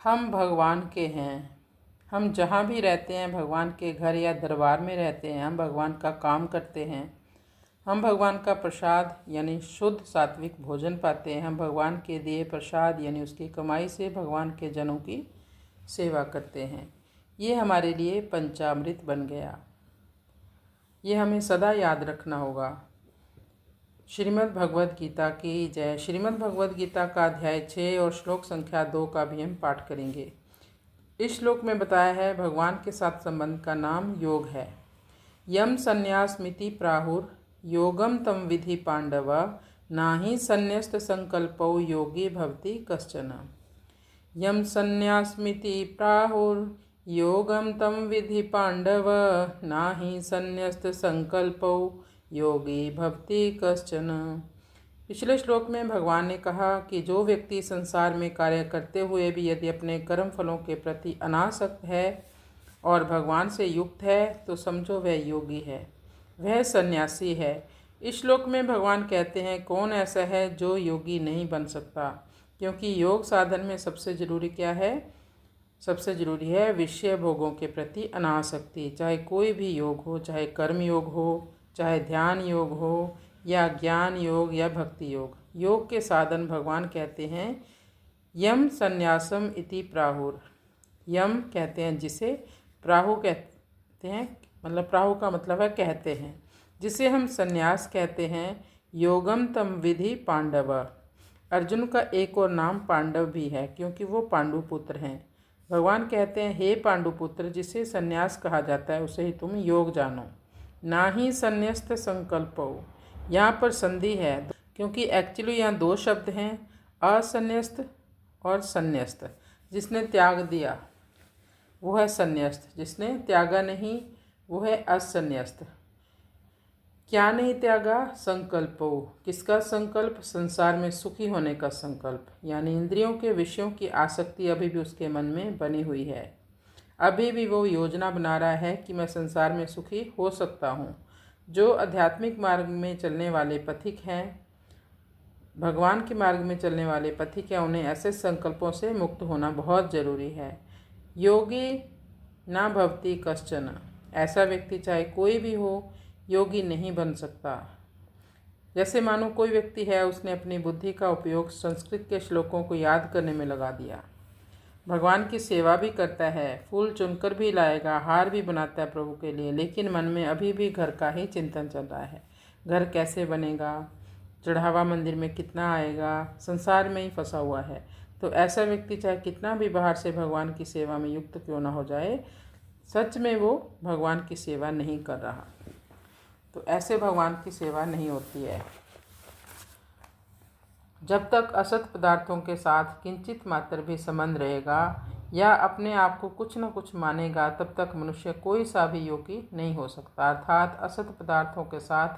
हम भगवान के हैं। हम जहाँ भी रहते हैं, भगवान के घर या दरबार में रहते हैं, हम भगवान का काम करते हैं। हम भगवान का प्रसाद यानी शुद्ध सात्विक भोजन पाते हैं। हम भगवान के दिए प्रसाद यानी उसकी कमाई से भगवान के जनों की सेवा करते हैं। ये हमारे लिए पंचामृत बन गया। ये हमें सदा याद रखना होगा। श्रीमद् भगवद गीता की जय। श्रीमद् भगवद गीता का अध्याय 6 और श्लोक संख्या 2 का भी हम पाठ करेंगे। इस श्लोक में बताया है भगवान के साथ संबंध का नाम योग है। यम संन्यासमिति प्राहुर योगम तम विधि पांडव नाहि संन्यस्त संकल्पो योगी भवति कश्चन। यम संन्यासमिति प्राहुर योगम तम विधि पांडव नाहि संन्यस्त संकल्पो योगी भवति कश्चन। पिछले श्लोक में भगवान ने कहा कि जो व्यक्ति संसार में कार्य करते हुए भी यदि अपने कर्म फलों के प्रति अनासक्त है और भगवान से युक्त है तो समझो वह योगी है, वह सन्यासी है। इस श्लोक में भगवान कहते हैं कौन ऐसा है जो योगी नहीं बन सकता, क्योंकि योग साधन में सबसे ज़रूरी क्या है? सबसे ज़रूरी है विषय भोगों के प्रति अनासक्ति। चाहे कोई भी योग हो, चाहे कर्म योग हो, चाहे ध्यान योग हो या ज्ञान योग या भक्ति योग। योग के साधन भगवान कहते हैं यम संन्यासम इति प्राहुर। यम कहते हैं जिसे, प्राहु कहते हैं, मतलब प्राहु का मतलब है कहते हैं, जिसे हम संन्यास कहते हैं। योगम तम विधि पांडव। अर्जुन का एक और नाम पांडव भी है क्योंकि वो पांडुपुत्र हैं। भगवान कहते हैं हे पांडुपुत्र, जिसे संन्यास कहा जाता है उसे ही तुम योग जानो। ना ही संन्यस्त संकल्पो। यहाँ पर संधि है क्योंकि एक्चुअली यहाँ दो शब्द हैं, असन्यस्त और संन्यस्त। जिसने त्याग दिया वो है संन्यस्त, जिसने त्यागा नहीं वो है असन्यस्त। क्या नहीं त्यागा? संकल्पो। किसका संकल्प? संसार में सुखी होने का संकल्प, यानी इंद्रियों के विषयों की आसक्ति अभी भी उसके मन में बनी हुई है। अभी भी वो योजना बना रहा है कि मैं संसार में सुखी हो सकता हूँ। जो आध्यात्मिक मार्ग में चलने वाले पथिक हैं, भगवान के मार्ग में चलने वाले पथिक हैं, उन्हें ऐसे संकल्पों से मुक्त होना बहुत ज़रूरी है। योगी ना भवति कश्चन। ऐसा व्यक्ति चाहे कोई भी हो, योगी नहीं बन सकता। जैसे मानो कोई व्यक्ति है, उसने अपनी बुद्धि का उपयोग संस्कृत के श्लोकों को याद करने में लगा दिया, भगवान की सेवा भी करता है, फूल चुनकर भी लाएगा, हार भी बनाता है प्रभु के लिए, लेकिन मन में अभी भी घर का ही चिंतन चल रहा है। घर कैसे बनेगा, चढ़ावा मंदिर में कितना आएगा, संसार में ही फंसा हुआ है। तो ऐसा व्यक्ति चाहे कितना भी बाहर से भगवान की सेवा में युक्त क्यों ना हो जाए, सच में वो भगवान की सेवा नहीं कर रहा। तो ऐसे भगवान की सेवा नहीं होती है। जब तक असत पदार्थों के साथ किंचित मात्र भी संबंध रहेगा या अपने आप को कुछ न कुछ मानेगा, तब तक मनुष्य कोई सा भी योगी नहीं हो सकता। अर्थात असत पदार्थों के साथ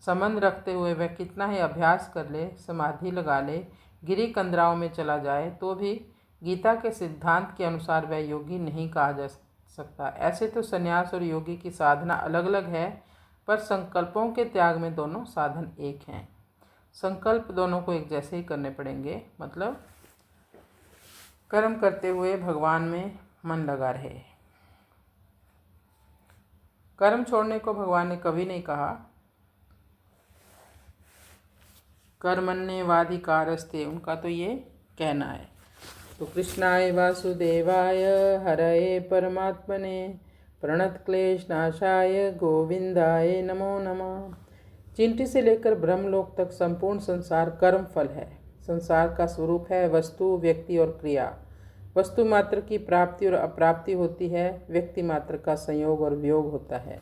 संबंध रखते हुए वह कितना ही अभ्यास कर ले, समाधि लगा ले, गिरी कंदराओं में चला जाए, तो भी गीता के सिद्धांत के अनुसार वह योगी नहीं कहा जा सकता। ऐसे तो संन्यास और योगी की साधना अलग अलग है, पर संकल्पों के त्याग में दोनों साधन एक हैं। संकल्प दोनों को एक जैसे ही करने पड़ेंगे, मतलब कर्म करते हुए भगवान में मन लगा रहे। कर्म छोड़ने को भगवान ने कभी नहीं कहा। कर्मण्येवाधिकारस्ते, उनका तो ये कहना है। तो कृष्णाय वासुदेवाय हरये परमात्मने प्रणतक्लेशनाशाय गोविंदाय नमो नमः। चिंटी से लेकर ब्रह्मलोक तक संपूर्ण संसार कर्म फल है। संसार का स्वरूप है वस्तु, व्यक्ति और क्रिया। वस्तु मात्र की प्राप्ति और अप्राप्ति होती है, व्यक्ति मात्र का संयोग और वियोग होता है।